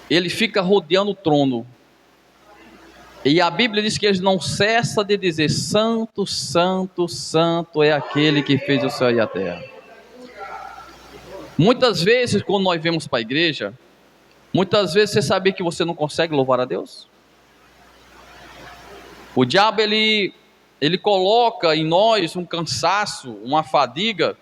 ele fica rodeando o trono. E a Bíblia diz que ele não cessa de dizer: Santo, Santo, Santo é aquele que fez o céu e a terra. Muitas vezes, quando nós vemos para a igreja, muitas vezes você sabia que você não consegue louvar a Deus? O diabo, ele coloca em nós um cansaço, uma fadiga,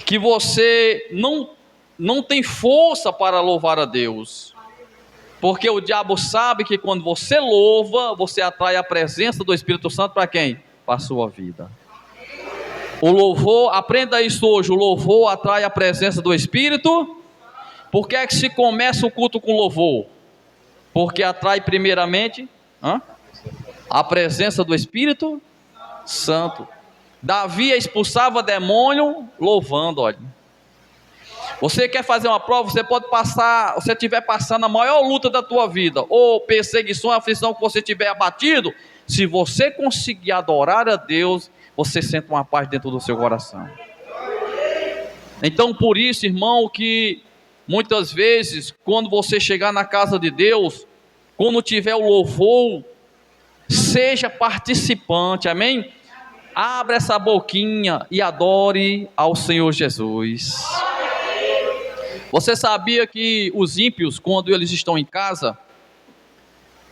que você não tem força para louvar a Deus. Porque o diabo sabe que quando você louva, você atrai a presença do Espírito Santo para quem? Para a sua vida. O louvor, aprenda isso hoje, o louvor atrai a presença do Espírito. Por que é que se começa o culto com louvor? Porque atrai primeiramente a presença do Espírito Santo. Davi expulsava demônio louvando, olha. Você quer fazer uma prova, você pode passar, se você estiver passando a maior luta da tua vida, ou perseguição, aflição que você estiver abatido, se você conseguir adorar a Deus, você sente uma paz dentro do seu coração. Então, por isso, irmão, que muitas vezes, quando você chegar na casa de Deus, quando tiver o louvor, seja participante, amém? Abra essa boquinha e adore ao Senhor Jesus. Você sabia que os ímpios, quando eles estão em casa,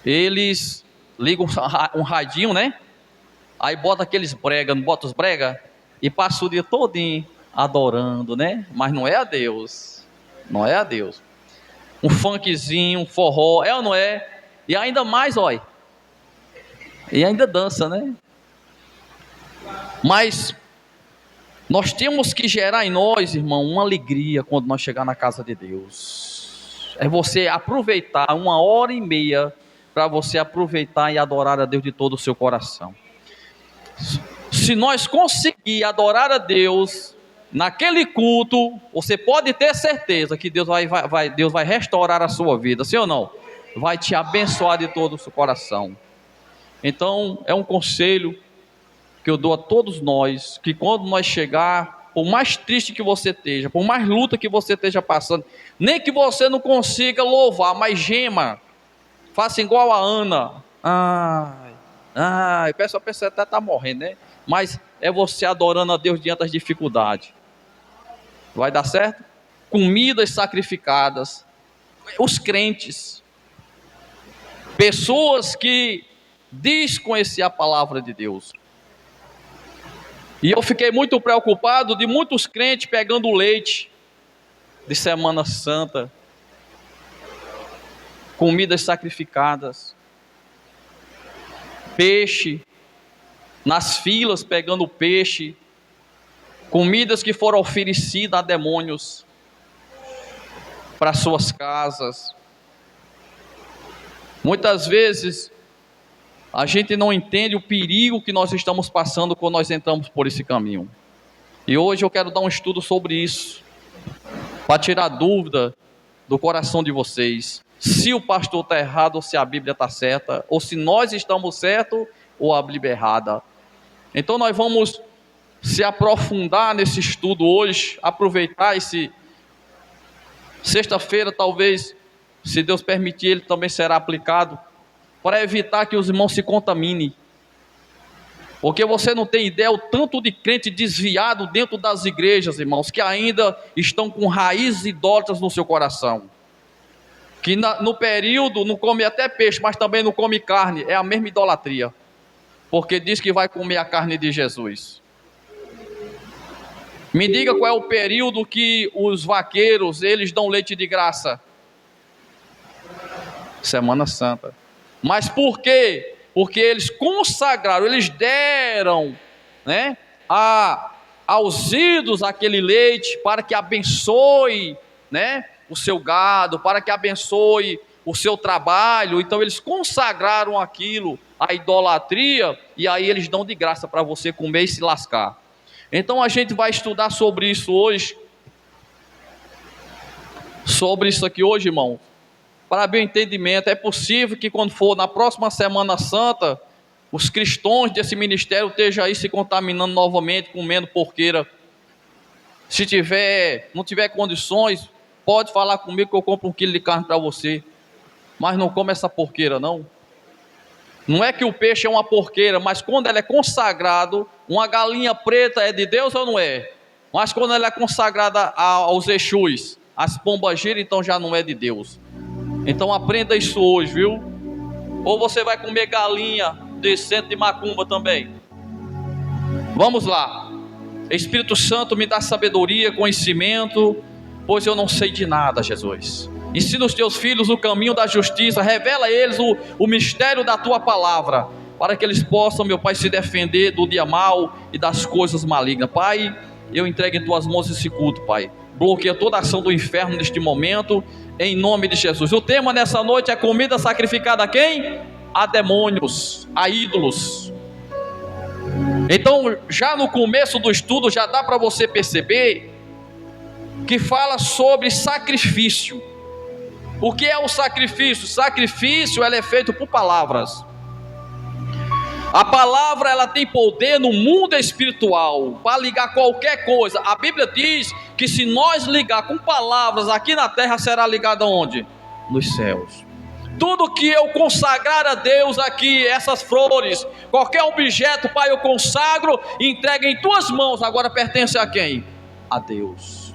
eles ligam um radinho, né? Aí bota aqueles brega, não bota os brega? E passa o dia todinho adorando, né? Mas não é a Deus. Não é a Deus. Um funkzinho, um forró, é ou não é? E ainda mais, olha. E ainda dança, né? Mas nós temos que gerar em nós, irmão, uma alegria quando nós chegar na casa de Deus. É você aproveitar 1h30 para você aproveitar e adorar a Deus de todo o seu coração. Se nós conseguir adorar a Deus naquele culto, você pode ter certeza que Deus vai restaurar a sua vida, sim ou não? Vai te abençoar de todo o seu coração. Então, é um conselho que eu dou a todos nós, que quando nós chegar, por mais triste que você esteja, por mais luta que você esteja passando, nem que você não consiga louvar, mas gema, faça igual a Ana, a pessoa até está morrendo, né? Mas é você adorando a Deus diante das dificuldades. Vai dar certo? Comidas sacrificadas, os crentes, pessoas que desconheciam a palavra de Deus. E eu fiquei muito preocupado de muitos crentes pegando leite de Semana Santa, comidas sacrificadas, peixe, nas filas pegando peixe, comidas que foram oferecidas a demônios para suas casas. Muitas vezes a gente não entende o perigo que nós estamos passando quando nós entramos por esse caminho. E hoje eu quero dar um estudo sobre isso, para tirar dúvida do coração de vocês, se o pastor está errado ou se a Bíblia está certa, ou se nós estamos certos ou a Bíblia é errada. Então nós vamos se aprofundar nesse estudo hoje, aproveitar esse sexta-feira, talvez, se Deus permitir, ele também será aplicado, para evitar que os irmãos se contaminem. Porque você não tem ideia o tanto de crente desviado dentro das igrejas, irmãos, que ainda estão com raízes idólatras no seu coração. Que no período não come até peixe, mas também não come carne, é a mesma idolatria. Porque diz que vai comer a carne de Jesus. Me diga qual é o período que os vaqueiros, eles dão leite de graça. Semana Santa. Mas por quê? Porque eles consagraram, eles deram, né, aos ídolos aquele leite para que abençoe, né, o seu gado, para que abençoe o seu trabalho. Então eles consagraram aquilo à idolatria, e aí eles dão de graça para você comer e se lascar. Então a gente vai estudar sobre isso hoje, sobre isso aqui hoje, irmão. Para bem entendimento, é possível que quando for na próxima Semana Santa, os cristãos desse ministério estejam aí se contaminando novamente, comendo porqueira. Se não tiver condições, pode falar comigo que eu compro 1 quilo de carne para você, mas não come essa porqueira não. Não é que o peixe é uma porqueira, mas quando ele é consagrado, uma galinha preta é de Deus ou não é? Mas quando ela é consagrada aos Exus, as pombagiras, então já não é de Deus. Então aprenda isso hoje, viu? Ou você vai comer galinha de centro de macumba também. Vamos lá. Espírito Santo, me dá sabedoria, conhecimento, pois eu não sei de nada, Jesus. Ensina os teus filhos o caminho da justiça, revela a eles o mistério da tua palavra, para que eles possam, meu Pai, se defender do dia mau e das coisas malignas. Pai, eu entrego em tuas mãos esse culto, Pai. Bloqueia toda a ação do inferno neste momento, em nome de Jesus. O tema nessa noite é comida sacrificada a quem? A demônios, a ídolos. Então, já no começo do estudo, já dá para você perceber que fala sobre sacrifício. O que é o sacrifício? Sacrifício, ele é feito por palavras. A palavra, ela tem poder no mundo espiritual para ligar qualquer coisa. A Bíblia diz que se nós ligar com palavras aqui na terra, será ligado aonde? Nos céus. Tudo que eu consagrar a Deus aqui, essas flores, qualquer objeto, Pai, eu consagro e entrego em tuas mãos. Agora pertence a quem? A Deus.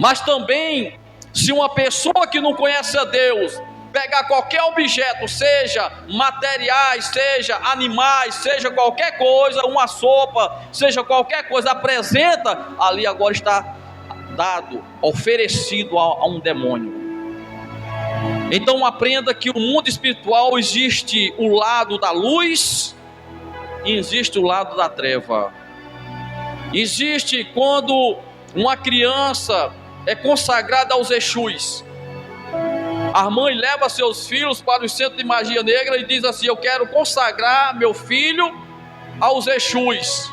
Mas também, se uma pessoa que não conhece a Deus pegar qualquer objeto, seja materiais, seja animais, seja qualquer coisa, uma sopa, seja qualquer coisa, apresenta, ali agora está dado, oferecido a um demônio. Então aprenda que o mundo espiritual existe o lado da luz e existe o lado da treva. Existe quando uma criança é consagrada aos Exus. A mãe leva seus filhos para o centro de magia negra e diz assim: eu quero consagrar meu filho aos Exus.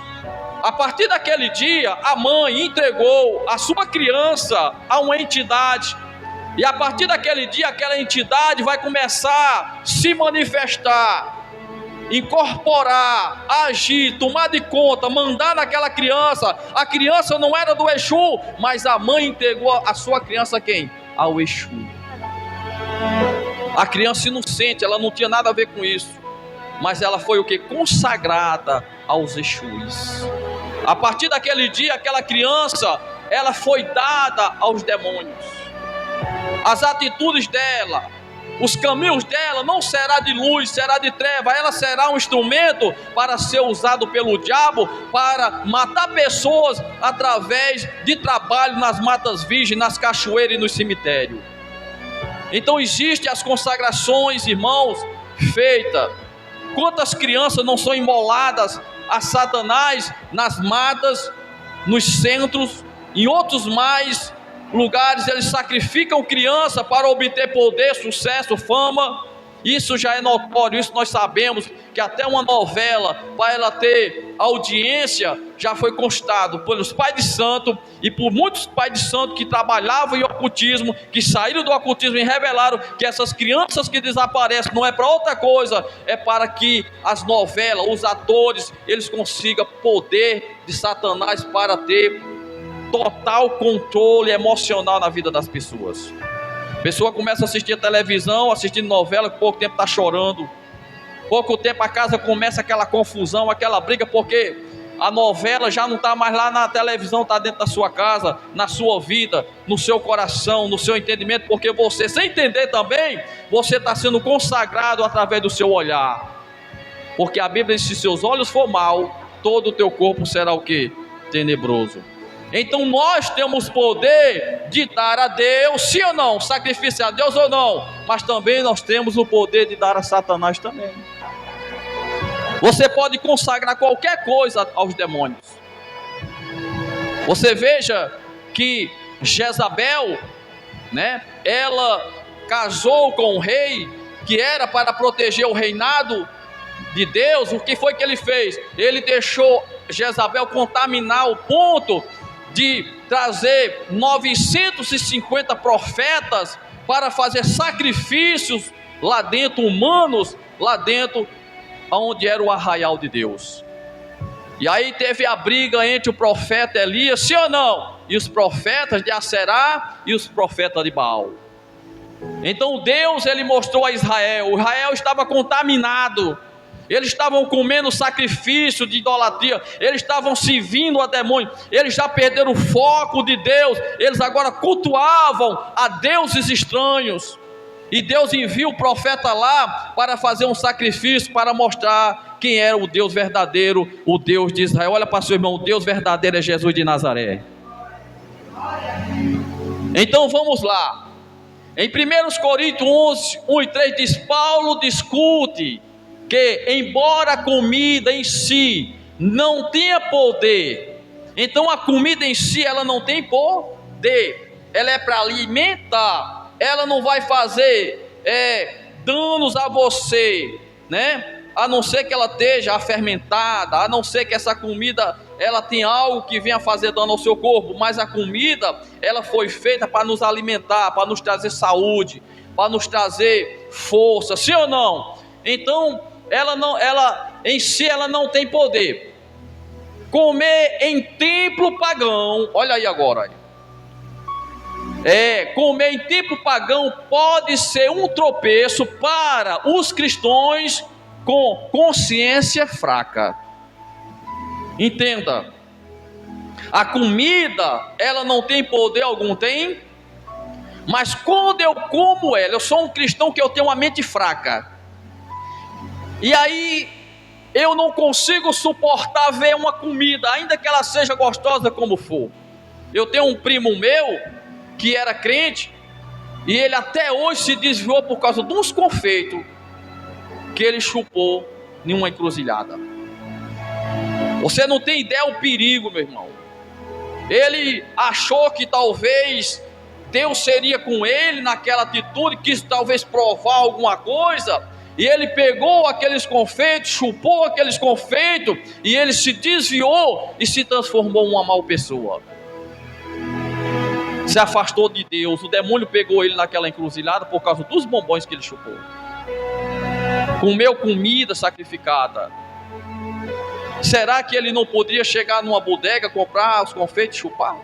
A partir daquele dia, a mãe entregou a sua criança a uma entidade. E a partir daquele dia, aquela entidade vai começar a se manifestar, incorporar, agir, tomar de conta, mandar naquela criança. A criança não era do Exu, mas a mãe entregou a sua criança a quem? Ao Exu. A criança inocente, ela não tinha nada a ver com isso, mas ela foi o que? Consagrada aos Exus. A partir daquele dia, aquela criança, ela foi dada aos demônios. As atitudes dela, os caminhos dela não será de luz, será de treva. Ela será um instrumento para ser usado pelo diabo para matar pessoas através de trabalho nas matas virgens, nas cachoeiras e no cemitério. Então existem as consagrações, irmãos, feitas. Quantas crianças não são imoladas a Satanás nas matas, nos centros, em outros mais lugares eles sacrificam criança para obter poder, sucesso, fama. Isso já é notório, isso nós sabemos, que até uma novela, para ela ter audiência, já foi constado pelos pais de santo e por muitos pais de santo que trabalhavam em ocultismo, que saíram do ocultismo e revelaram que essas crianças que desaparecem não é para outra coisa, é para que as novelas, os atores, eles consigam poder de Satanás para ter total controle emocional na vida das pessoas. A pessoa começa a assistir a televisão, assistindo novela, pouco tempo está chorando, pouco tempo a casa começa aquela confusão, aquela briga, porque a novela já não está mais lá na televisão, está dentro da sua casa, na sua vida, no seu coração, no seu entendimento, porque você, sem entender também, você está sendo consagrado através do seu olhar, porque a Bíblia diz: se seus olhos for mal, todo o teu corpo será o que? Tenebroso. Então nós temos poder de dar a Deus, sim ou não, sacrifício a Deus ou não, mas também nós temos o poder de dar a Satanás também. Você pode consagrar qualquer coisa aos demônios. Você veja que Jezabel, né, ela casou com um rei que era para proteger o reinado de Deus. O que foi que ele fez? Ele deixou Jezabel contaminar o ponto de trazer 950 profetas para fazer sacrifícios lá dentro, humanos, lá dentro, onde era o arraial de Deus. E aí teve a briga entre o profeta Elias, sim ou não? e os profetas de Aserá e os profetas de Baal. Então Deus, ele mostrou a Israel, o Israel estava contaminado, eles estavam comendo sacrifício de idolatria, eles estavam servindo a demônio, eles já perderam o foco de Deus, eles agora cultuavam a deuses estranhos, e Deus envia o profeta lá para fazer um sacrifício, para mostrar quem era o Deus verdadeiro, o Deus de Israel. Olha para seu irmão, o Deus verdadeiro é Jesus de Nazaré. Então vamos lá, em 1 Coríntios 11, 1 e 3 diz, Paulo discute que embora a comida em si não tenha poder, então a comida em si ela não tem poder, ela é para alimentar, ela não vai fazer danos a você, né? A não ser que ela esteja fermentada, a não ser que essa comida ela tem algo que venha fazer dano ao seu corpo, mas a comida ela foi feita para nos alimentar, para nos trazer saúde, para nos trazer força, sim ou não? Então ela em si ela não tem poder. Comer em templo pagão, olha aí agora, comer em templo pagão pode ser um tropeço para os cristãos com consciência fraca. Entenda, a comida ela não tem poder algum, tem? Mas quando eu como ela, eu sou um cristão que eu tenho uma mente fraca, e aí eu não consigo suportar ver uma comida, ainda que ela seja gostosa como for. Eu tenho um primo meu que era crente, e ele até hoje se desviou por causa de uns confeitos que ele chupou em uma encruzilhada. Você não tem ideia o perigo, meu irmão. Ele achou que talvez Deus seria com ele naquela atitude, quis talvez provar alguma coisa, e ele pegou aqueles confeitos, chupou aqueles confeitos, e ele se desviou e se transformou em uma mal pessoa. Se afastou de Deus. O demônio pegou ele naquela encruzilhada por causa dos bombons que ele chupou. Comeu comida sacrificada. Será que ele não poderia chegar numa bodega, comprar os confeitos e chupar?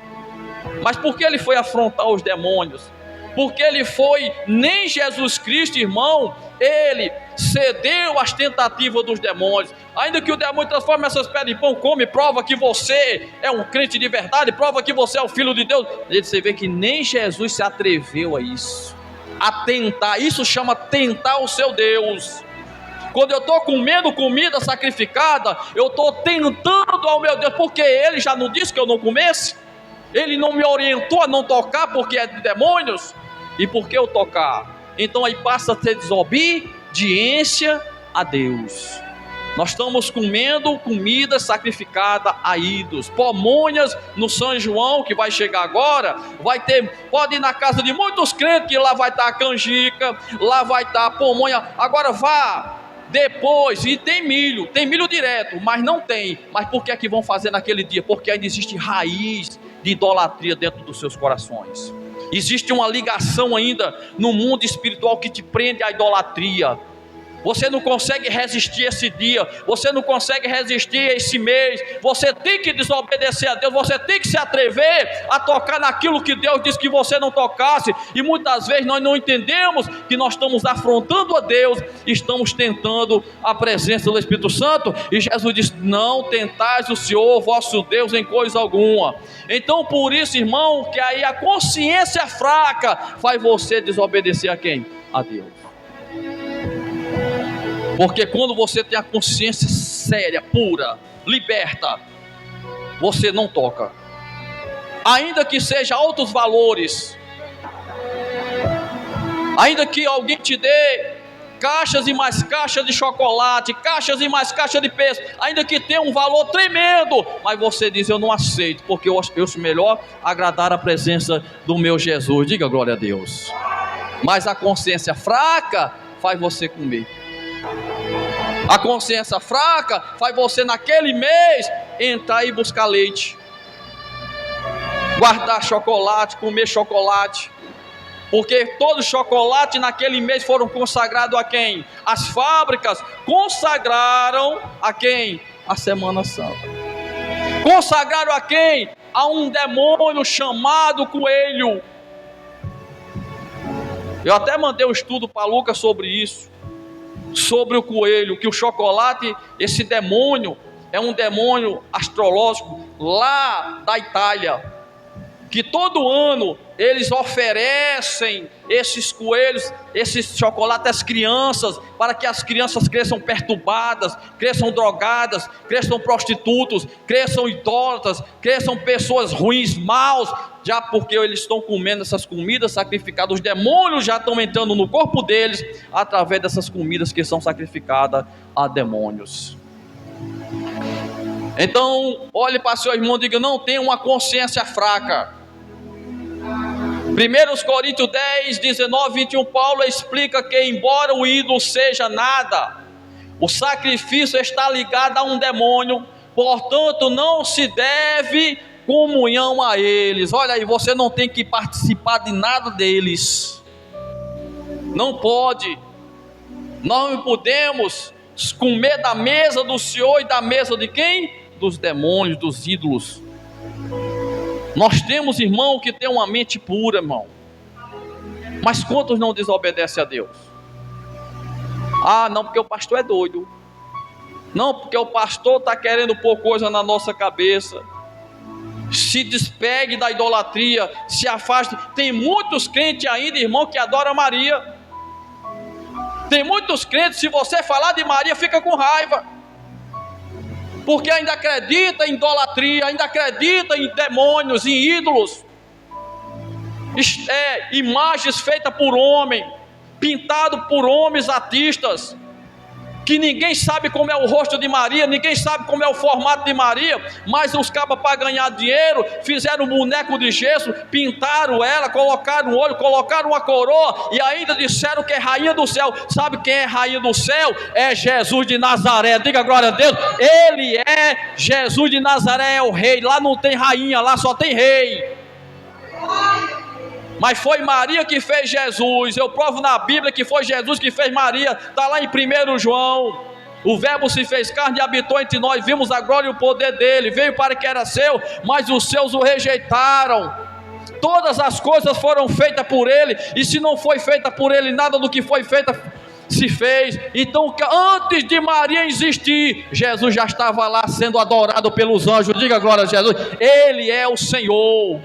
Mas por que ele foi afrontar os demônios? Porque ele foi, nem Jesus Cristo, irmão, ele cedeu às tentativas dos demônios. Ainda que o demônio transforme essas pedras em pão, come, prova que você é um crente de verdade, prova que você é o filho de Deus. Você vê que nem Jesus se atreveu a isso, a tentar. Isso chama tentar o seu Deus. Quando eu estou comendo comida sacrificada, eu estou tentando ao meu Deus, porque ele já não disse que eu não comesse, ele não me orientou a não tocar porque é de demônios. E por que eu tocar? Então aí passa a ter desobediência a Deus. Nós estamos comendo comida sacrificada a ídolos. Pamonhas no São João, que vai chegar agora, pode ir na casa de muitos crentes, que lá vai estar a canjica, lá vai estar a pamonha. Agora vá depois, e tem milho direto, mas não tem. Mas por que é que vão fazer naquele dia? Porque ainda existe raiz de idolatria dentro dos seus corações. Existe uma ligação ainda no mundo espiritual que te prende à idolatria. Você não consegue resistir esse dia, você não consegue resistir esse mês. Você tem que desobedecer a Deus, você tem que se atrever a tocar naquilo que Deus disse que você não tocasse. E muitas vezes nós não entendemos que nós estamos afrontando a Deus, estamos tentando a presença do Espírito Santo. E Jesus disse: não tentais o Senhor vosso Deus em coisa alguma. Então por isso, irmão, que aí a consciência fraca faz você desobedecer a quem? A Deus. Porque quando você tem a consciência séria, pura, liberta, você não toca. Ainda que seja altos valores, ainda que alguém te dê caixas e mais caixas de chocolate, caixas e mais caixas de peixe, ainda que tenha um valor tremendo, mas você diz: eu não aceito, porque eu acho melhor agradar a presença do meu Jesus. Diga glória a Deus. Mas a consciência fraca faz você comer. A consciência fraca faz você naquele mês entrar e buscar leite, guardar chocolate, comer chocolate, porque todo chocolate naquele mês foram consagrados a quem? As fábricas consagraram a quem? A Semana Santa. Consagraram a quem? a um demônio chamado coelho. Eu até mandei um estudo para Lucas sobre isso, sobre o coelho, que o chocolate, esse demônio, é um demônio astrológico lá da Itália, que todo ano eles oferecem esses coelhos, esses chocolates às crianças, para que as crianças cresçam perturbadas, cresçam drogadas, cresçam prostitutos, cresçam idólatras, cresçam pessoas ruins, maus, já porque eles estão comendo essas comidas sacrificadas, os demônios já estão entrando no corpo deles, através dessas comidas que são sacrificadas a demônios. Então, olhe para seu irmão e diga: não tenha uma consciência fraca. 1 Coríntios 10, 19, 21, Paulo explica que embora o ídolo seja nada, o sacrifício está ligado a um demônio, portanto não se deve comunhão a eles. Olha aí, você não tem que participar de nada deles, não pode. Nós não podemos comer da mesa do Senhor e da mesa de quem? Dos demônios, dos ídolos. Nós temos irmão que tem uma mente pura, irmão, mas quantos não desobedecem a Deus? Ah, não, porque o pastor é doido, não, porque o pastor está querendo pôr coisa na nossa cabeça. Se despegue da idolatria, se afaste. Tem muitos crentes ainda, irmão, que adoram Maria. Tem muitos crentes, se você falar de Maria, fica com raiva, porque ainda acredita em idolatria, ainda acredita em demônios, em ídolos, imagens feitas por homem, pintado por homens artistas, que ninguém sabe como é o rosto de Maria, ninguém sabe como é o formato de Maria, mas os cabas, para ganhar dinheiro, fizeram um boneco de gesso, pintaram ela, colocaram um olho, colocaram uma coroa, e ainda disseram que é rainha do céu. Sabe quem é rainha do céu? É Jesus de Nazaré. Diga glória a Deus. Ele é Jesus de Nazaré, é o rei. Lá não tem rainha, lá só tem rei. Mas foi Maria que fez Jesus. Eu provo na Bíblia que foi Jesus que fez Maria. Está lá em 1 João. O verbo se fez carne e habitou entre nós. Vimos a glória e o poder dele. Veio para que era seu, mas os seus o rejeitaram. Todas as coisas foram feitas por ele, e se não foi feita por ele, nada do que foi feito se fez. Então, antes de Maria existir, Jesus já estava lá sendo adorado pelos anjos. Diga glória a Jesus. Ele é o Senhor.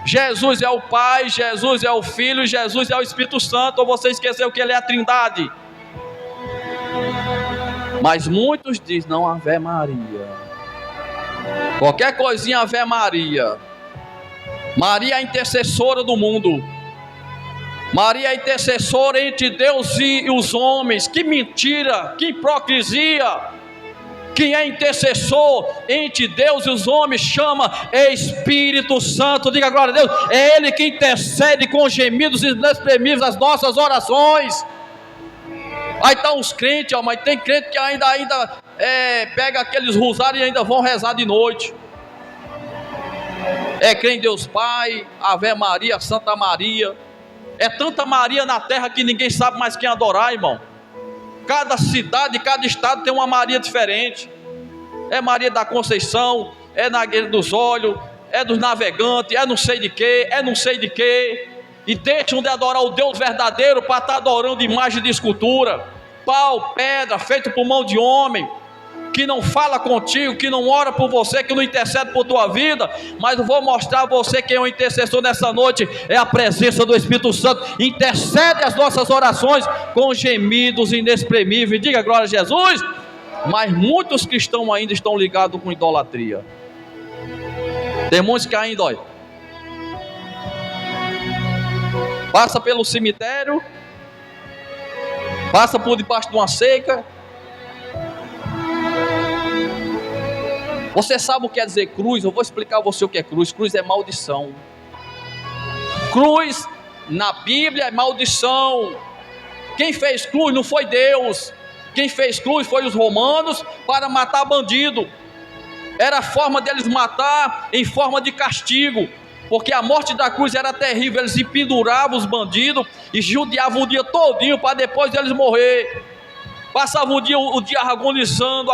Jesus é o Pai, Jesus é o Filho, Jesus é o Espírito Santo. Ou você esqueceu que ele é a Trindade? Mas muitos dizem: não, Ave Maria, qualquer coisinha, Ave Maria. Maria é a intercessora do mundo. Maria é a intercessora entre Deus e os homens. Que mentira, que hipocrisia. Quem é intercessor entre Deus e os homens chama Espírito Santo. Diga glória a Deus. É Ele que intercede com gemidos inexprimíveis as nossas orações. Aí estão os crentes, ó, mas tem crente que ainda pega aqueles rosários e ainda vão rezar de noite. Crê em Deus Pai, Ave Maria, Santa Maria. É tanta Maria na terra que ninguém sabe mais quem adorar, irmão. Cada cidade, cada estado tem uma Maria diferente. É Maria da Conceição, é Nagueira dos Olhos, é dos Navegantes, é não sei de quê, é não sei de quê. E deixam de adorar o Deus verdadeiro para estar adorando imagem de escultura, pau, pedra, feito por mão de homem, que não fala contigo, que não ora por você, que não intercede por tua vida. Mas eu vou mostrar a você quem é o intercessor nessa noite. É a presença do Espírito Santo. Intercede as nossas orações com gemidos inexprimíveis. Diga glória a Jesus. Mas muitos cristãos ainda estão ligados com idolatria. Tem muitos que ainda, olha, passa pelo cemitério, passa por debaixo de uma seca. Você sabe o que quer dizer cruz? Eu vou explicar a você o que é cruz. Cruz é maldição. Cruz na Bíblia é maldição. Quem fez cruz não foi Deus. Quem fez cruz foi os romanos para matar bandido. Era a forma deles matar em forma de castigo, porque a morte da cruz era terrível. Eles penduravam os bandidos e judiavam o dia todinho para depois deles morrer. Passavam o dia agonizando.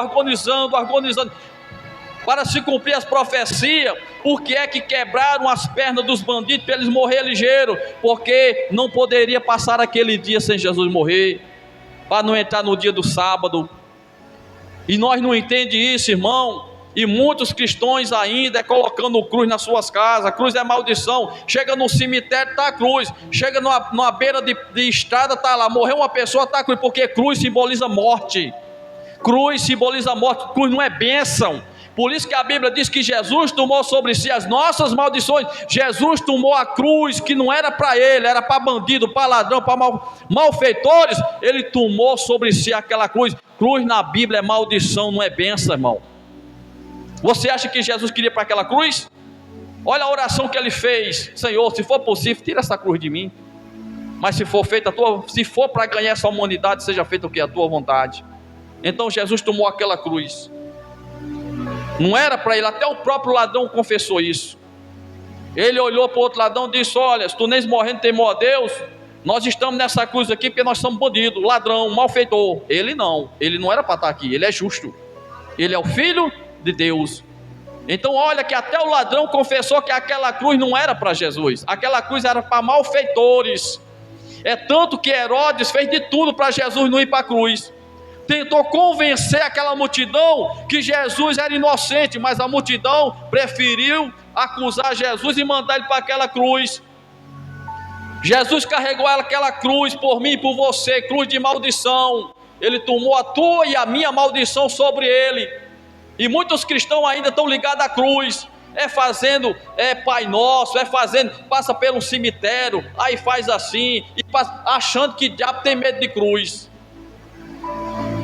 para se cumprir as profecias. Por que é que quebraram as pernas dos bandidos para eles morrer ligeiro? Porque não poderia passar aquele dia sem Jesus morrer, para não entrar no dia do sábado. E nós não entendemos isso, irmão. E muitos cristãos ainda colocando cruz nas suas casas. A cruz é maldição. Chega no cemitério, está a cruz. Chega numa beira de estrada, está lá. Morreu uma pessoa, está a cruz. Porque cruz simboliza morte. Cruz simboliza morte. Cruz não é bênção. Por isso que a Bíblia diz que Jesus tomou sobre si as nossas maldições. Jesus tomou a cruz que não era para ele, era para bandido, para ladrão, para malfeitores. Ele tomou sobre si aquela cruz. Cruz na Bíblia é maldição, não é bênção, irmão. Você acha que Jesus queria para aquela cruz? Olha a oração que ele fez: Senhor, se for possível, tira essa cruz de mim. Mas se for feita se for para ganhar essa humanidade, seja feita o que? A tua vontade. Então Jesus tomou aquela cruz. Não era para ele, até o próprio ladrão confessou isso. Ele olhou para o outro ladrão e disse: olha, se tu nem morrendo temor a Deus, nós estamos nessa cruz aqui porque nós somos bandidos, ladrão, malfeitor. Ele não era para estar aqui, ele é justo. Ele é o Filho de Deus. Então olha que até o ladrão confessou que aquela cruz não era para Jesus, aquela cruz era para malfeitores. É tanto que Herodes fez de tudo para Jesus não ir para a cruz. Tentou convencer aquela multidão que Jesus era inocente, mas a multidão preferiu acusar Jesus e mandar ele para aquela cruz. Jesus carregou aquela cruz por mim e por você, cruz de maldição. Ele tomou a tua e a minha maldição sobre ele. E muitos cristãos ainda estão ligados à cruz, fazendo Pai Nosso, passa pelo cemitério, aí faz assim, e achando que o diabo tem medo de cruz.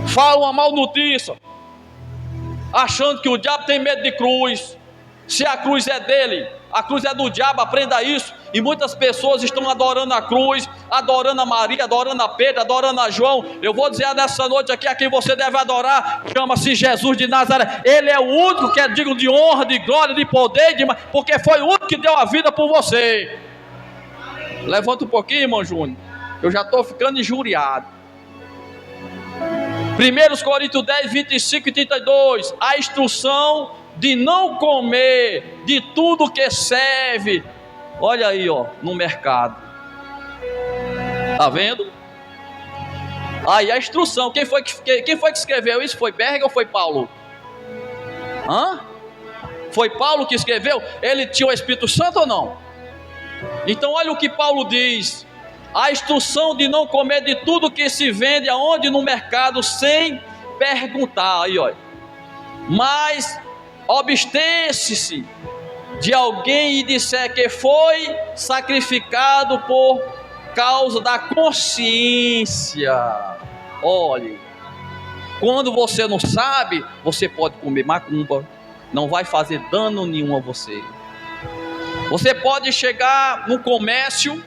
Fala uma mal notícia, achando que o diabo tem medo de cruz. Se a cruz é dele, a cruz é do diabo, aprenda isso. E muitas pessoas estão adorando a cruz, adorando a Maria, adorando a Pedro, adorando a João. Eu vou dizer nessa noite aqui a quem você deve adorar: chama-se Jesus de Nazaré. Ele é o único que é digno de honra, de glória, de poder, porque foi o único que deu a vida por você. Levanta um pouquinho, irmão Júnior, eu já estou ficando injuriado. 1 Coríntios 10, 25 e 32, a instrução de não comer de tudo que serve, olha aí, no mercado, tá vendo? Aí a instrução, quem foi que escreveu isso? Foi Berger ou foi Paulo? Foi Paulo que escreveu? Ele tinha o Espírito Santo ou não? Então olha o que Paulo diz: a instrução de não comer de tudo que se vende aonde? No mercado, sem perguntar. Aí olha, mas abstence-se de alguém e disser que foi sacrificado por causa da consciência. Olhe, quando você não sabe, você pode comer macumba, não vai fazer dano nenhum a você. Você pode chegar no comércio,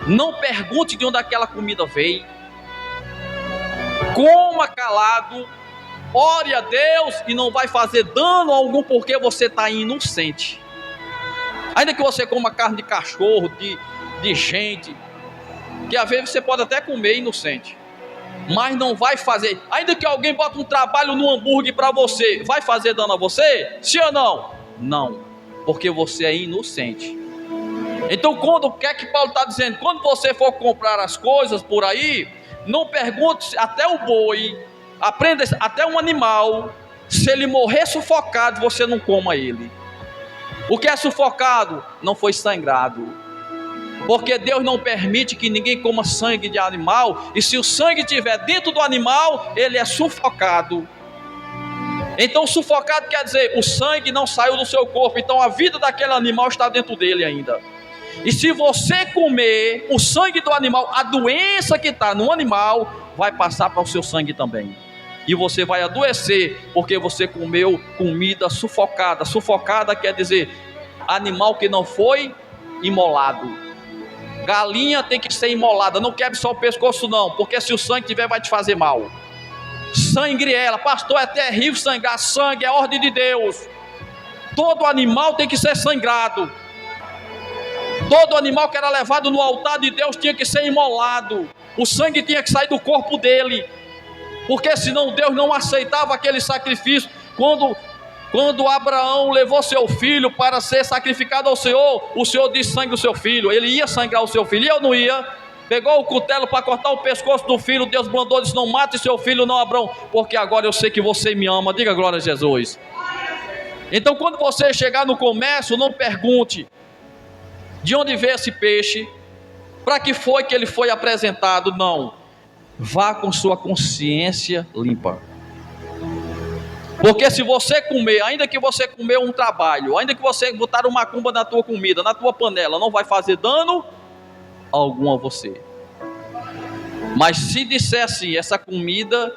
não pergunte de onde aquela comida veio, coma calado, ore a Deus e não vai fazer dano algum, porque você está inocente. Ainda que você coma carne de cachorro, de gente, que às vezes você pode até comer inocente, mas não vai fazer. Ainda que alguém bota um trabalho no hambúrguer para você, vai fazer dano a você? Sim ou não? Não, porque você é inocente. Então o que é que Paulo está dizendo? Quando você for comprar as coisas por aí, não pergunte até o boi, aprenda até um animal, se ele morrer sufocado, você não coma ele. O que é sufocado? Não foi sangrado, porque Deus não permite que ninguém coma sangue de animal, e se o sangue estiver dentro do animal, ele é sufocado. Então sufocado quer dizer, o sangue não saiu do seu corpo, então a vida daquele animal está dentro dele ainda. E se você comer o sangue do animal, a doença que está no animal vai passar para o seu sangue também. E você vai adoecer, porque você comeu comida sufocada. Sufocada quer dizer animal que não foi imolado. Galinha tem que ser imolada, não quebre só o pescoço não, porque se o sangue tiver vai te fazer mal. Sangre ela, pastor, é terrível sangrar. Sangue é ordem de Deus. Todo animal tem que ser sangrado. Todo animal que era levado no altar de Deus tinha que ser imolado. O sangue tinha que sair do corpo dele, porque senão Deus não aceitava aquele sacrifício. Quando Quando Abraão levou seu filho para ser sacrificado ao Senhor, o Senhor disse: sangue o seu filho. Ele ia sangrar o seu filho, e eu não ia. Pegou o cutelo para cortar o pescoço do filho. Deus mandou, disse: não mate seu filho não, Abraão, porque agora eu sei que você me ama. Diga glória a Jesus. Então, quando você chegar no comércio, não pergunte de onde veio esse peixe, para que foi que ele foi apresentado. Não, vá com sua consciência limpa. Porque se você comer, ainda que você comer um trabalho, ainda que você botar uma macumba na tua comida, na tua panela, não vai fazer dano algum a você. Mas se disser assim: essa comida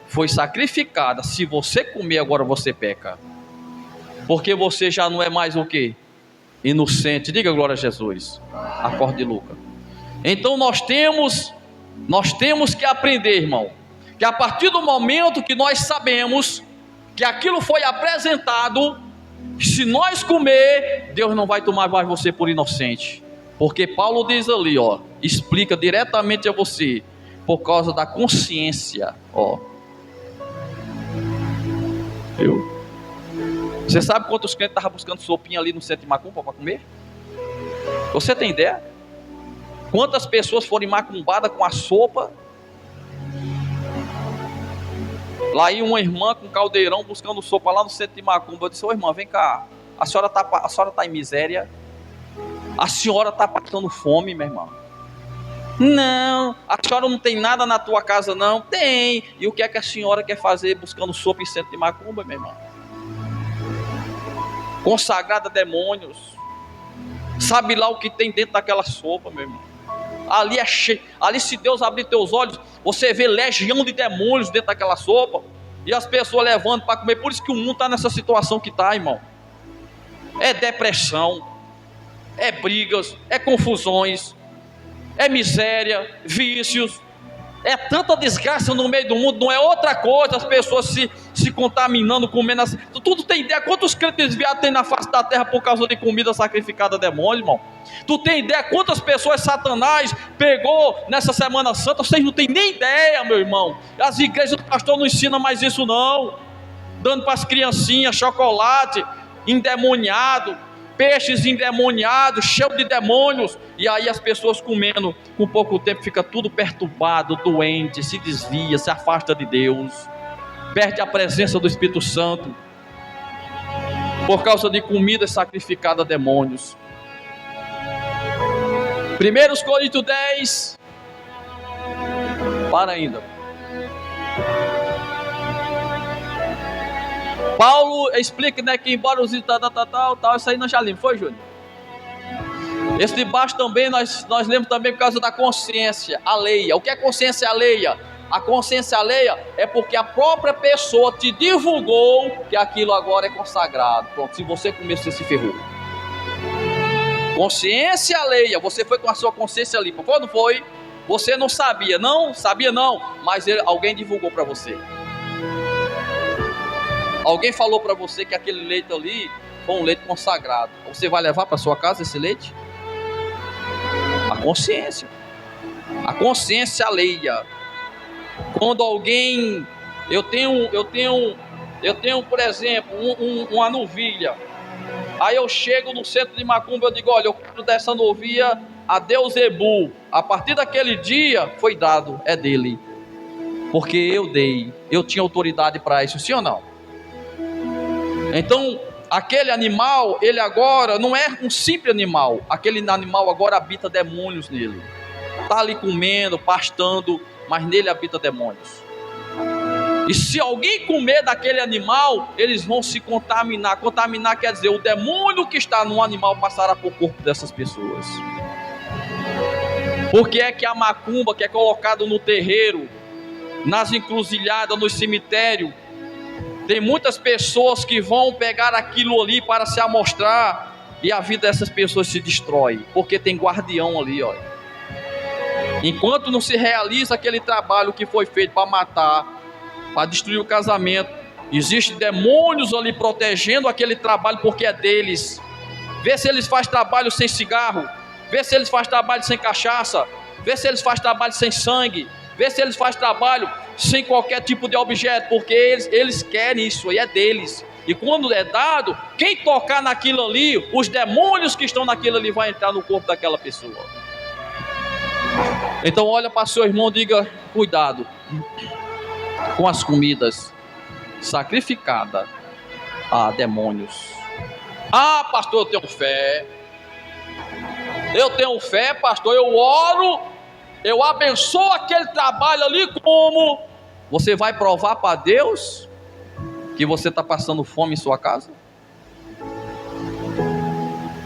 foi sacrificada, se você comer agora você peca, porque você já não é mais o quê? Inocente. Diga glória a Jesus. Acorde, Lucas. Então nós temos que aprender, irmão, que a partir do momento que nós sabemos que aquilo foi apresentado, se nós comer, Deus não vai tomar mais você por inocente. Porque Paulo diz ali, ó, explica diretamente a você, por causa da consciência, ó. Você sabe quantos crentes estavam buscando sopinha ali no centro de macumba para comer? Você tem ideia? Quantas pessoas foram macumbadas com a sopa? Lá ia uma irmã com um caldeirão buscando sopa lá no centro de macumba. Eu disse: ô irmã, vem cá, a senhora está em miséria? A senhora está passando fome, minha irmã? Não, a senhora não tem nada na tua casa não? Tem. E o que é que a senhora quer fazer buscando sopa em centro de macumba, minha irmã? Consagrada a demônios. Sabe lá o que tem dentro daquela sopa, meu irmão? Ali é cheio. Ali, se Deus abrir teus olhos, você vê legião de demônios dentro daquela sopa. E as pessoas levando para comer. Por isso que o mundo está nessa situação que está, irmão. É depressão, é brigas, é confusões, é miséria, vícios. É tanta desgraça no meio do mundo, não é outra coisa. As pessoas se contaminando, comendo assim. Tu tem ideia quantos crentes desviados tem na face da terra por causa de comida sacrificada a demônios, irmão? Tu tem ideia quantas pessoas Satanás pegou nessa Semana Santa? Vocês não tem nem ideia, meu irmão. As igrejas do pastor não ensinam mais isso não. Dando para as criancinhas chocolate endemoniado, peixes endemoniados, cheio de demônios. E aí as pessoas comendo, com pouco tempo fica tudo perturbado, doente, se desvia, se afasta de Deus, perde a presença do Espírito Santo, por causa de comida sacrificada a demônios. 1 Coríntios 10. Para ainda. Paulo explica, né, que embora os tal, isso aí nós já lemos, foi, Júnior? Esse de baixo também nós lemos também por causa da consciência alheia. O que é consciência alheia? A consciência alheia é porque a própria pessoa te divulgou que aquilo agora é consagrado. Pronto, se você comer, você se ferrou. Consciência alheia, você foi com a sua consciência limpa. Quando foi? Você não sabia, mas alguém divulgou para você. Alguém falou para você que aquele leite ali foi um leite consagrado. Você vai levar para sua casa esse leite? A consciência alheia. Quando alguém, eu tenho, por exemplo, uma novilha. Aí eu chego no centro de macumba, eu digo: olha, eu quero dessa novilha a Deus Ebu. A partir daquele dia foi dado, é dele, porque eu tinha autoridade para isso, sim ou não? Então, aquele animal, ele agora não é um simples animal. Aquele animal agora habita demônios nele. Está ali comendo, pastando, mas nele habita demônios. E se alguém comer daquele animal, eles vão se contaminar. Contaminar quer dizer, o demônio que está no animal passará por corpo dessas pessoas. Porque é que a macumba que é colocada no terreiro, nas encruzilhadas, no cemitério, tem muitas pessoas que vão pegar aquilo ali para se amostrar, e a vida dessas pessoas se destrói, porque tem guardião ali, olha. Enquanto não se realiza aquele trabalho que foi feito para matar, para destruir o casamento, existem demônios ali protegendo aquele trabalho, porque é deles. Vê se eles fazem trabalho sem cigarro, vê se eles fazem trabalho sem cachaça, vê se eles fazem trabalho sem sangue, vê se eles fazem trabalho sem qualquer tipo de objeto, porque eles querem isso aí, é deles. E quando é dado, quem tocar naquilo ali, os demônios que estão naquilo ali vão entrar no corpo daquela pessoa. Então olha para seu irmão e diga: cuidado com as comidas sacrificadas a demônios. Ah, pastor, eu tenho fé. Eu tenho fé, pastor, eu oro, eu abençoo aquele trabalho ali. Como? Você vai provar para Deus que você está passando fome em sua casa?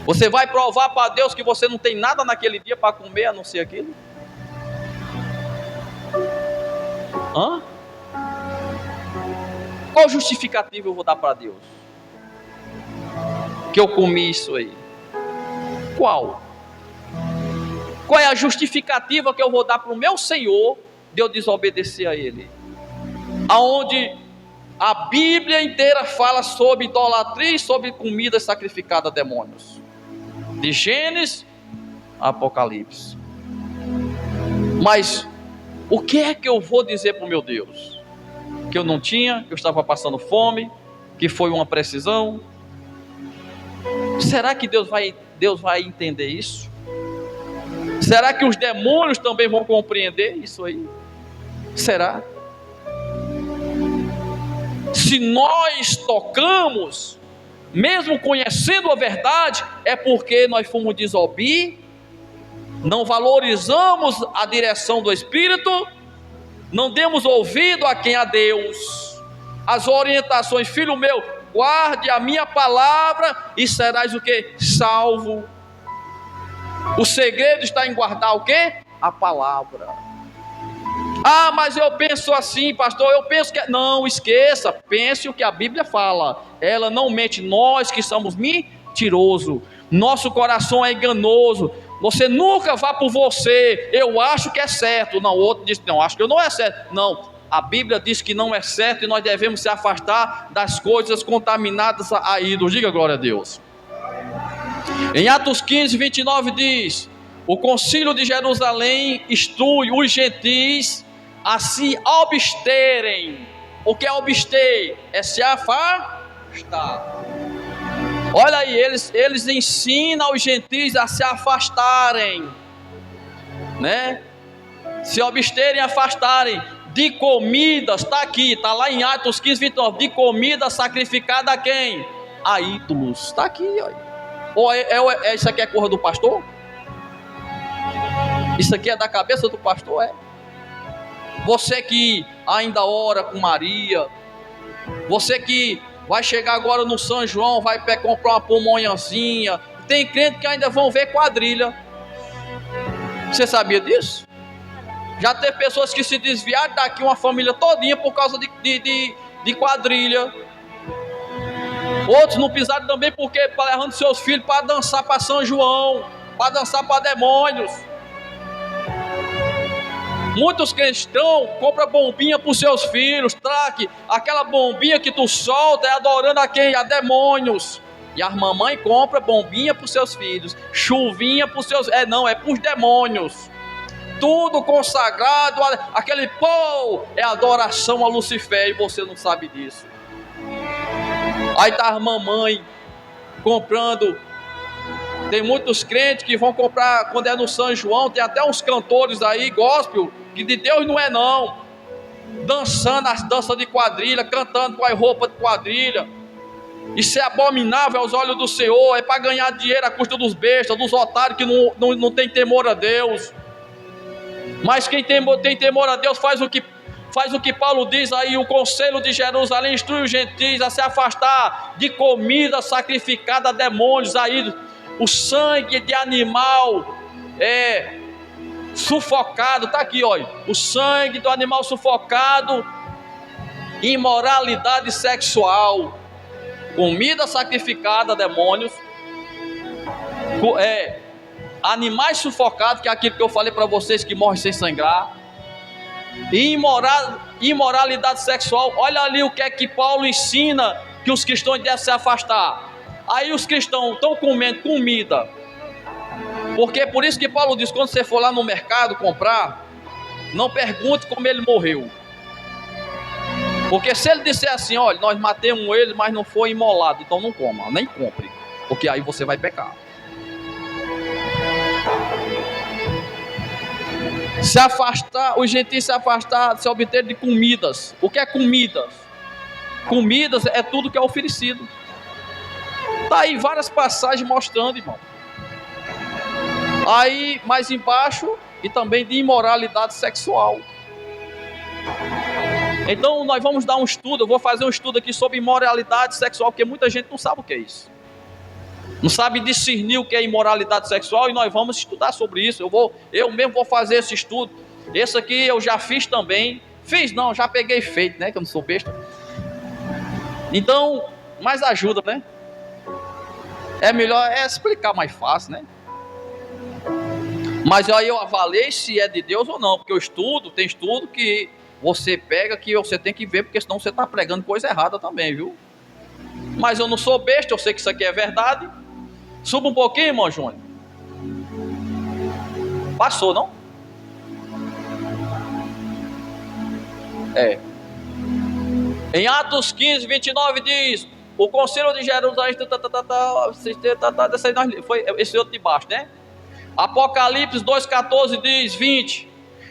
Você vai provar para Deus que você não tem nada naquele dia para comer a não ser aquilo? Hã? Qual justificativa eu vou dar para Deus que eu comi isso aí? Qual? Qual é a justificativa que eu vou dar para o meu Senhor de eu desobedecer a Ele? Aonde a Bíblia inteira fala sobre idolatria e sobre comida sacrificada a demônios, de Gênesis a Apocalipse. Mas o que é que eu vou dizer para o meu Deus? Que eu não tinha, que eu estava passando fome, que foi uma precisão? Será que Deus vai entender isso? Será que os demônios também vão compreender isso aí? Será? Se nós tocamos, mesmo conhecendo a verdade, é porque nós fomos desobedientes, não valorizamos a direção do Espírito, não demos ouvido a quem? A Deus. As orientações: filho meu, guarde a minha palavra e serás o que? Salvo. O segredo está em guardar o que? A palavra. Ah, mas eu penso assim, pastor, eu penso que... Não, esqueça, pense o que a Bíblia fala. Ela não mente, nós que somos mentirosos. Nosso coração é enganoso. Você nunca vá por você: eu acho que é certo. Não, o outro diz: não, acho que não é certo. Não, a Bíblia diz que não é certo e nós devemos se afastar das coisas contaminadas a ídolos. Diga glória a Deus. Em Atos 15, 29 diz: o concílio de Jerusalém instrui os gentis a se absterem. O que é abster? É se afastar. Olha aí, eles ensinam os gentis a se afastarem, né? Se absterem, afastarem de comidas. Está aqui, está lá em Atos 15, 29. De comida sacrificada a quem? A ídolos. Está aqui, olha. Ou isso aqui é coisa do pastor? Isso aqui é da cabeça do pastor? É. Você que ainda ora com Maria, você que vai chegar agora no São João, vai comprar uma pamonhazinha. Tem crente que ainda vão ver quadrilha. Você sabia disso? Já teve pessoas que se desviaram daqui, uma família todinha, por causa de quadrilha. Outros não pisaram também porque levando seus filhos para dançar para São João, para dançar para demônios. Muitos cristãos compram bombinha para os seus filhos. Traque, aquela bombinha que tu solta é adorando a quem? A demônios. E as mamães compram bombinha para os seus filhos, chuvinha para os seus... não, é para os demônios. Tudo consagrado, aquele pô, é adoração a Lucifer, e você não sabe disso. Aí tá as mamães comprando. Tem muitos crentes que vão comprar, quando é no São João, tem até uns cantores aí, gospel, que de Deus não é não, dançando as danças de quadrilha, cantando com as roupas de quadrilha. Isso é abominável aos olhos do Senhor. É para ganhar dinheiro à custa dos bestas, dos otários que não tem temor a Deus. Mas quem tem temor a Deus faz o que Paulo diz aí: o conselho de Jerusalém instrui os gentis a se afastar de comida sacrificada a demônios. Aí o sangue de animal sufocado, está aqui, olha, o sangue do animal sufocado, imoralidade sexual, comida sacrificada a demônios, animais sufocados, que é aquilo que eu falei para vocês, que morre sem sangrar, e imoralidade sexual. Olha ali o que é que Paulo ensina que os cristãos devem se afastar. Aí os cristãos estão comendo comida, porque por isso que Paulo diz: quando você for lá no mercado comprar, não pergunte como ele morreu, Porque se ele disser assim, olha, nós matemos ele, mas não foi imolado, então não coma, nem compre, porque aí você vai pecar. Se afastar, os gentios se afastar, se obter de comidas. O que é comidas? Comidas é tudo que é oferecido. Tá aí várias passagens mostrando, irmão. Aí, mais embaixo, e também de imoralidade sexual. Então, nós vamos dar um estudo, eu vou fazer um estudo aqui sobre imoralidade sexual, porque muita gente não sabe o que é isso. Não sabe discernir o que é imoralidade sexual, e nós vamos estudar sobre isso. Eu mesmo vou fazer esse estudo. Esse aqui eu já fiz também. Fiz não, já peguei feito, né? Que eu não sou besta. Então, mais ajuda, né? É melhor explicar mais fácil, né? Mas aí eu avaliei se é de Deus ou não, porque eu estudo, tem estudo que você pega, que você tem que ver, porque senão você está pregando coisa errada também, viu? Mas eu não sou besta, eu sei que isso aqui é verdade. Suba um pouquinho, irmão Júnior. Passou, não? É. Em Atos 15, 29 diz: o Conselho de Jerusalém, foi esse outro de baixo, né? Apocalipse 2,14 diz 20: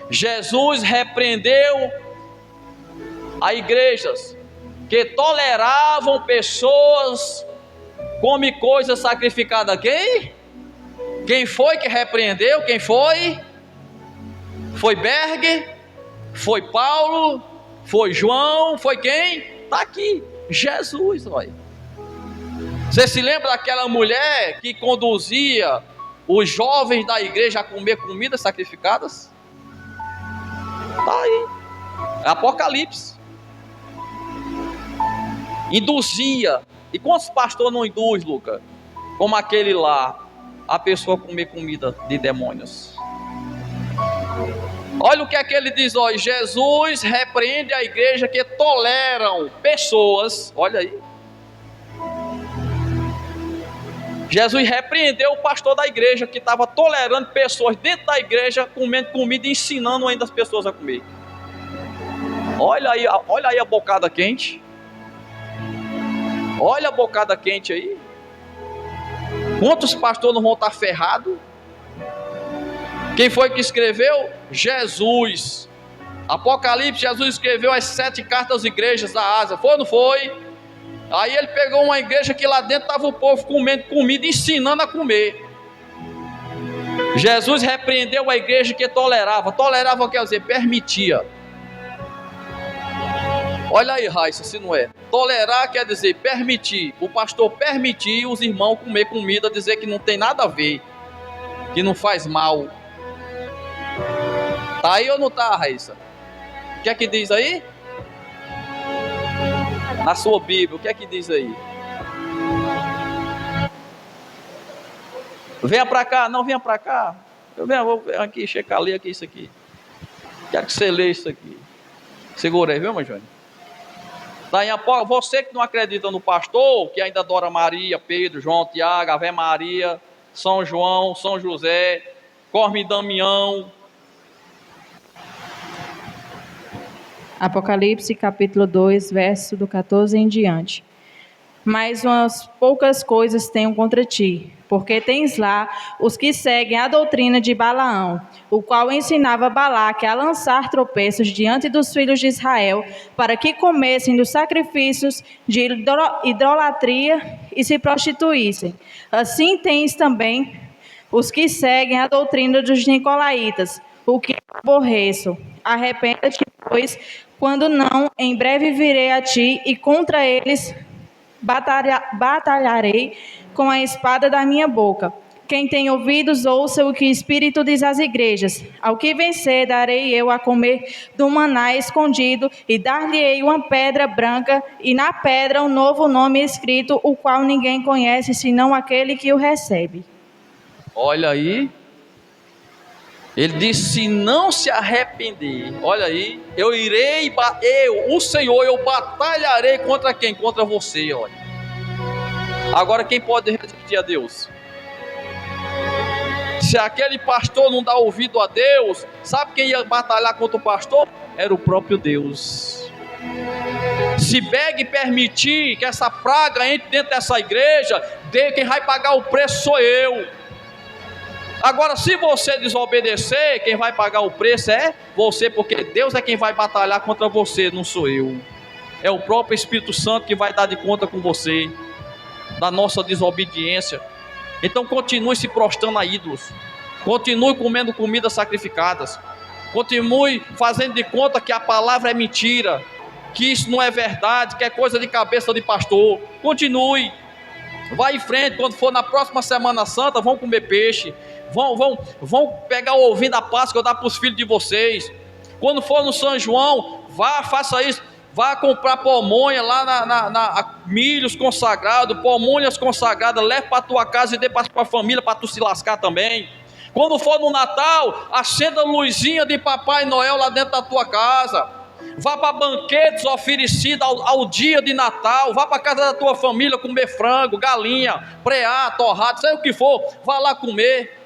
Jesus repreendeu a igrejas que toleravam pessoas come coisa sacrificada a quem? Quem foi que repreendeu? Quem foi? Foi Berg? Foi Paulo? Foi João? Foi quem? Está aqui, Jesus, olha. Você se lembra daquela mulher que conduzia os jovens da igreja a comer comidas sacrificadas? Está aí, é Apocalipse. Induzia. E quantos pastores não induz, Lucas? Como aquele lá, a pessoa comer comida de demônios. Olha o que é que ele diz, ó, Jesus repreende a igreja que toleram pessoas, olha aí. Jesus repreendeu o pastor da igreja que estava tolerando pessoas dentro da igreja, comendo comida e ensinando ainda as pessoas a comer. Olha aí a bocada quente. Olha a bocada quente aí. Quantos pastores não vão estar ferrados? Quem foi que escreveu? Jesus. Apocalipse, Jesus escreveu as 7 cartas às igrejas da Ásia. Foi ou não foi? Aí ele pegou uma igreja que lá dentro estava o povo comendo comida, ensinando a comer. Jesus repreendeu a igreja que tolerava. Tolerava quer dizer, permitia. Olha aí, Raíssa, se não é. Tolerar quer dizer permitir. O pastor permitir os irmãos comer comida, dizer que não tem nada a ver, que não faz mal. Tá aí ou não tá, Raíssa? O que é que diz aí? Na sua Bíblia, o que é que diz aí? Venha pra cá, não venha pra cá. Vou aqui checar, ler aqui isso aqui. Quero que você lê isso aqui. Segura aí, viu, meu Júnior? Você que não acredita no pastor, que ainda adora Maria, Pedro, João, Tiago, Ave Maria, São João, São José, Corme e Damião. Apocalipse capítulo 2, verso do 14 em diante. Mas umas poucas coisas tenho contra ti, porque tens lá os que seguem a doutrina de Balaão, o qual ensinava Balaque a lançar tropeços diante dos filhos de Israel, para que comessem dos sacrifícios de idolatria e se prostituíssem. Assim tens também os que seguem a doutrina dos nicolaítas, o que aborreço. Arrependa-te, pois, quando não, em breve virei a ti e contra eles batalharei com a espada da minha boca. Quem tem ouvidos, ouça o que o Espírito diz às igrejas. Ao que vencer, darei eu a comer do maná escondido, e dar-lhe-ei uma pedra branca, e na pedra um novo nome escrito, o qual ninguém conhece, senão aquele que o recebe. Olha aí. Ele disse, se não se arrepender, olha aí, o Senhor, eu batalharei contra quem? Contra você, olha. Agora quem pode resistir a Deus? Se aquele pastor não dá ouvido a Deus, sabe quem ia batalhar contra o pastor? Era o próprio Deus. Se Beg permitir que essa praga entre dentro dessa igreja, quem vai pagar o preço sou eu. Agora, se você desobedecer, quem vai pagar o preço é você, porque Deus é quem vai batalhar contra você, não sou eu. É o próprio Espírito Santo que vai dar de conta com você da nossa desobediência. Então continue se prostrando a ídolos, continue comendo comidas sacrificadas, continue fazendo de conta que a palavra é mentira, que isso não é verdade, que é coisa de cabeça de pastor. Continue, vai em frente. Quando for na próxima Semana Santa, vão comer peixe, vão pegar o ovinho da Páscoa e dar para os filhos de vocês. Quando for no São João, vá, faça isso. Vá comprar pamonha lá na milhos consagrados, pamonhas consagradas, leve para a tua casa e dê para a família, para tu se lascar também. Quando for no Natal, acenda a luzinha de Papai Noel lá dentro da tua casa. Vá para banquetes oferecidos ao dia de Natal. Vá para a casa da tua família comer frango, galinha, preá, torrado, seja o que for, vá lá comer.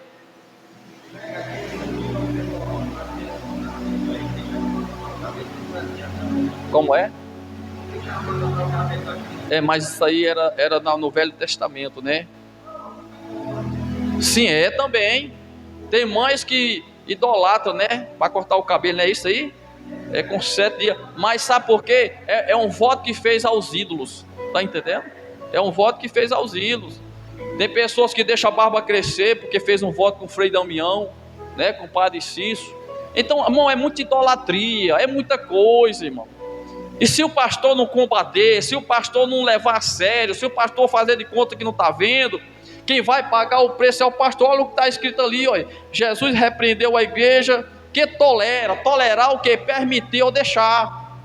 Como é? Mas isso aí era no Velho Testamento, né? Sim, é também. Tem mães que idolatram, né? Para cortar o cabelo, não é isso aí? É com 7 dias. Mas sabe por quê? É um voto que fez aos ídolos. Tá entendendo? É um voto que fez aos ídolos. Tem pessoas que deixam a barba crescer porque fez um voto com o Frei Damião, né? Com o Padre Cício. Então, irmão, é muita idolatria, é muita coisa, irmão. E se o pastor não combater, se o pastor não levar a sério, se o pastor fazer de conta que não está vendo, quem vai pagar o preço é o pastor. Olha o que está escrito ali, olha. Jesus repreendeu a igreja que tolerar o que? Permitir ou deixar.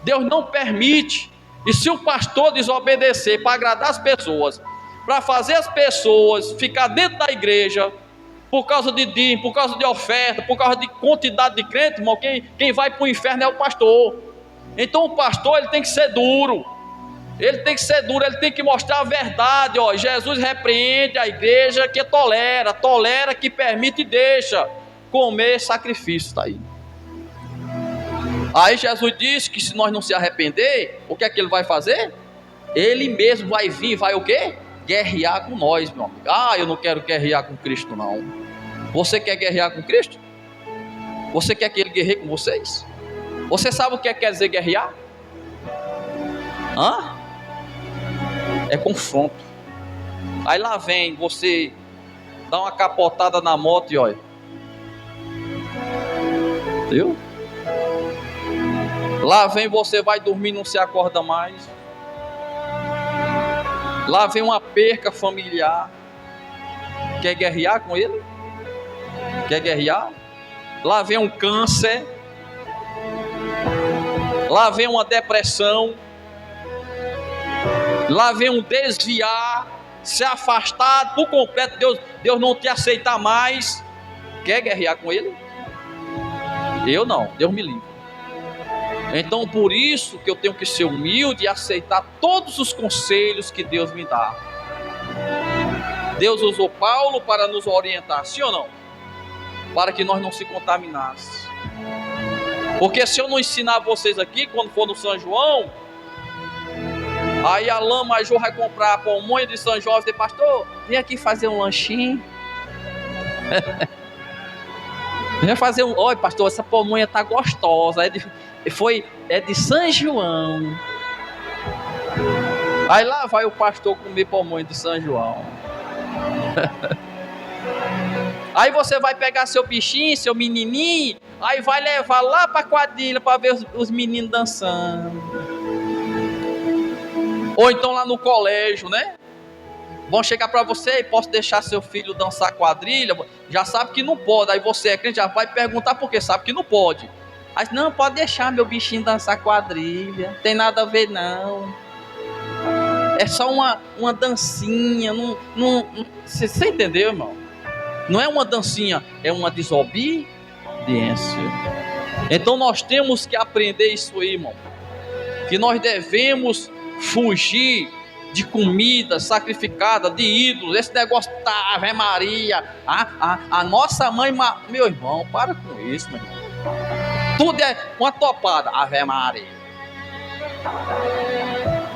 Deus não permite. E se o pastor desobedecer para agradar as pessoas, para fazer as pessoas ficar dentro da igreja, por causa de dízimo, por causa de oferta, por causa de quantidade de crentes, irmão, quem vai para o inferno é o pastor. Então o pastor, ele tem que ser duro, ele tem que mostrar a verdade, ó. Jesus repreende a igreja que tolera, que permite e deixa comer sacrifício, está aí. Aí Jesus disse que se nós não se arrepender, o que é que ele vai fazer? Ele mesmo vai vir, vai o quê? Guerrear com nós, meu amigo. Eu não quero guerrear com Cristo, não. Você quer guerrear com Cristo? Você quer que ele guerreie com vocês? Você sabe o que quer dizer guerrear? É confronto. Aí lá vem você dá uma capotada na moto e olha. Viu? Lá vem você vai dormir e não se acorda mais. Lá vem uma perca familiar. Quer guerrear com ele? Quer guerrear? Lá vem um câncer. Lá vem uma depressão. Lá vem um desviar, se afastar por completo. Deus não te aceitar mais. Quer guerrear com ele? Eu não, Deus me livre. Então por isso que eu tenho que ser humilde e aceitar todos os conselhos que Deus me dá. Deus usou Paulo para nos orientar, sim ou não? Para que nós não se contaminassemos. Porque se eu não ensinar vocês aqui, quando for no São João, aí a Lã Major vai comprar a pamonha de São João e dizer, pastor, vem aqui fazer um lanchinho. Vem fazer um, olha pastor, essa pamonha tá gostosa, é de São João. Aí lá vai o pastor comer pamonha de São João. Aí você vai pegar seu bichinho, seu menininho, aí vai levar lá para a quadrilha para ver os meninos dançando. Ou então lá no colégio, né? Vão chegar para você e posso deixar seu filho dançar quadrilha? Já sabe que não pode. Aí você é crente, já vai perguntar por quê, sabe que não pode. Aí não, pode deixar meu bichinho dançar quadrilha, não tem nada a ver não. É só uma dancinha, você entendeu, irmão? Não é uma dancinha, é uma desobediência. Então nós temos que aprender isso aí, irmão. Que nós devemos fugir de comida sacrificada, de ídolos. Esse negócio da Ave Maria. A nossa mãe, meu irmão, para com isso, meu irmão. Tudo é uma topada, Ave Maria.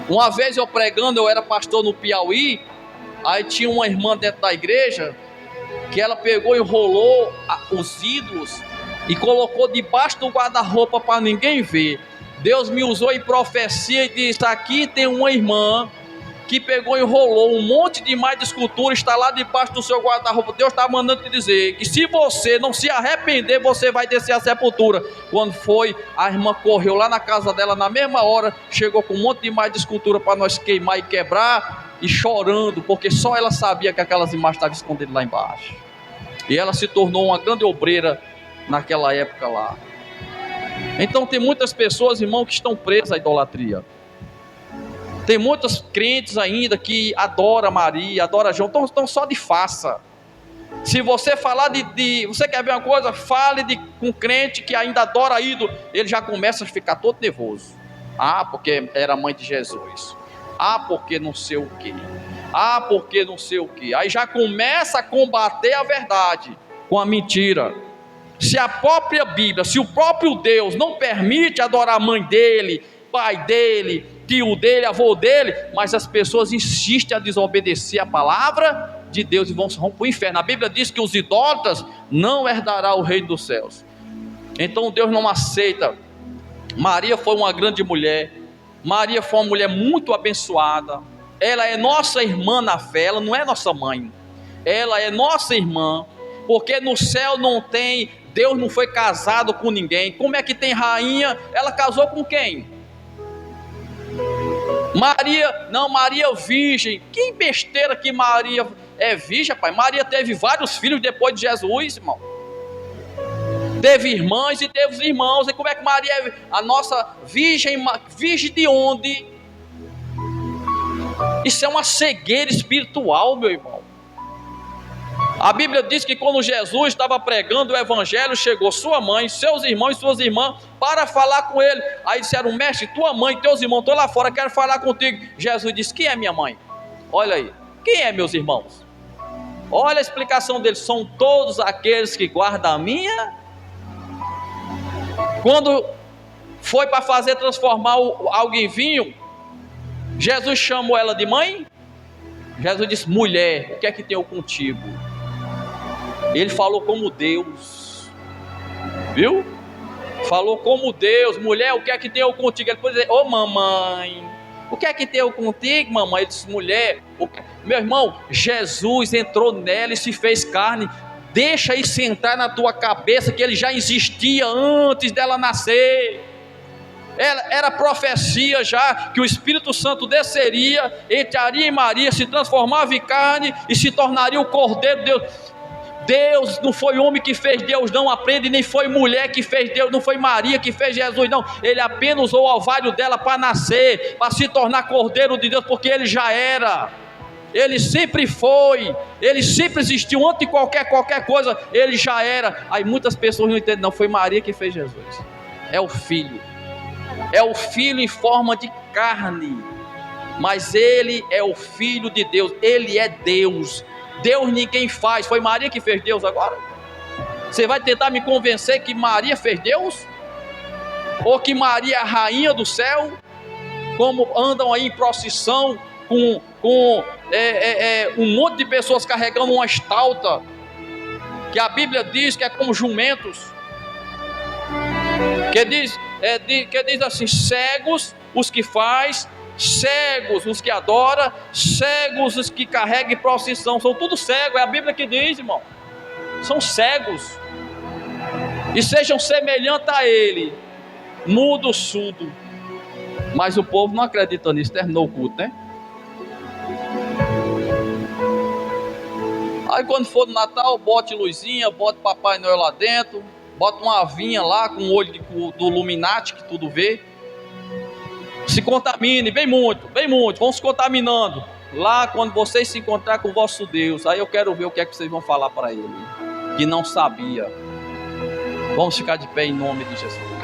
Uma vez eu pregando, eu era pastor no Piauí, aí tinha uma irmã dentro da igreja, que ela pegou e enrolou os ídolos e colocou debaixo do guarda-roupa para ninguém ver. Deus me usou em profecia e disse: aqui tem uma irmã que pegou e enrolou um monte de mais de escultura, está lá debaixo do seu guarda-roupa. Deus está mandando te dizer que se você não se arrepender, você vai descer a sepultura. Quando foi, a irmã correu lá na casa dela, na mesma hora, chegou com um monte de mais de escultura para nós queimar e quebrar, e chorando, porque só ela sabia que aquelas imagens estavam escondidas lá embaixo. E ela se tornou uma grande obreira naquela época lá. Então tem muitas pessoas, irmão, que estão presas à idolatria. Tem muitos crentes ainda que adoram Maria, adoram João, estão só de farsa. Se você falar você quer ver uma coisa, fale com um crente que ainda adora ídolo, ele já começa a ficar todo nervoso. Ah, porque era mãe de Jesus. Ah, porque não sei o quê. Ah, porque não sei o quê. Aí já começa a combater a verdade com a mentira. Se a própria Bíblia, se o próprio Deus não permite adorar a mãe dele, pai dele, tio dele, avô dele, mas as pessoas insistem a desobedecer a palavra de Deus e vão para o inferno. A Bíblia diz que os idólatras não herdarão o reino dos céus. Então Deus não aceita. Maria foi uma grande mulher. Maria foi uma mulher muito abençoada. Ela é nossa irmã na fé, ela não é nossa mãe. Ela é nossa irmã, porque no céu não tem, Deus não foi casado com ninguém. Como é que tem rainha? Ela casou com quem? Maria virgem. Que besteira que Maria é virgem, pai. Maria teve vários filhos depois de Jesus, irmão. Teve irmãs e teve irmãos. E como é que Maria é a nossa virgem? Virgem de onde? Isso é uma cegueira espiritual, meu irmão. A Bíblia diz que quando Jesus estava pregando o evangelho, chegou sua mãe, seus irmãos e suas irmãs para falar com ele. Aí disseram: mestre, tua mãe e teus irmãos estão lá fora, quero falar contigo. Jesus disse: quem é minha mãe? Olha aí, quem é meus irmãos? Olha a explicação deles: são todos aqueles que guardam a minha. Quando foi para fazer transformar algo em vinho, Jesus chamou ela de mãe. Jesus disse: mulher, o que é que tenho contigo? Ele falou como Deus, viu? Falou como Deus. Mulher, o que é que tenho contigo? Ele pode dizer: ô mamãe, o que é que tenho contigo, mamãe? Ele disse: mulher, meu irmão, Jesus entrou nela e se fez carne. Deixa isso entrar na tua cabeça que ele já existia antes dela nascer. Era profecia já que o Espírito Santo desceria, entraria em Maria, se transformava em carne e se tornaria o Cordeiro de Deus. Deus não foi homem que fez Deus, não, aprende, nem foi mulher que fez Deus, não foi Maria que fez Jesus, não. Ele apenas usou o ovário dela para nascer, para se tornar Cordeiro de Deus, porque ele já era. Ele sempre foi, ele sempre existiu, antes de qualquer coisa, ele já era. Aí muitas pessoas não entendem, não, foi Maria que fez Jesus. É o Filho em forma de carne, mas ele é o Filho de Deus, ele é Deus. Deus ninguém faz, foi Maria que fez Deus agora? Você vai tentar me convencer que Maria fez Deus? Ou que Maria é a rainha do céu? Como andam aí em procissão com um monte de pessoas carregando uma estalta, que a Bíblia diz que é como jumentos, que diz assim: cegos os que faz, cegos os que adoram, cegos os que carregam em procissão, são tudo cegos, é a Bíblia que diz, irmão, são cegos, e sejam semelhantes a ele, mudo, surdo. Mas o povo não acredita nisso. Terminou o culto, né? Aí quando for no Natal, bote luzinha, bote Papai Noel lá dentro, bota uma avinha lá com o olho do Illuminati que tudo vê. Se contamine, bem muito, vão se contaminando. Lá quando vocês se encontrar com o vosso Deus, aí eu quero ver o que é que vocês vão falar para ele, que não sabia. Vamos ficar de pé em nome de Jesus.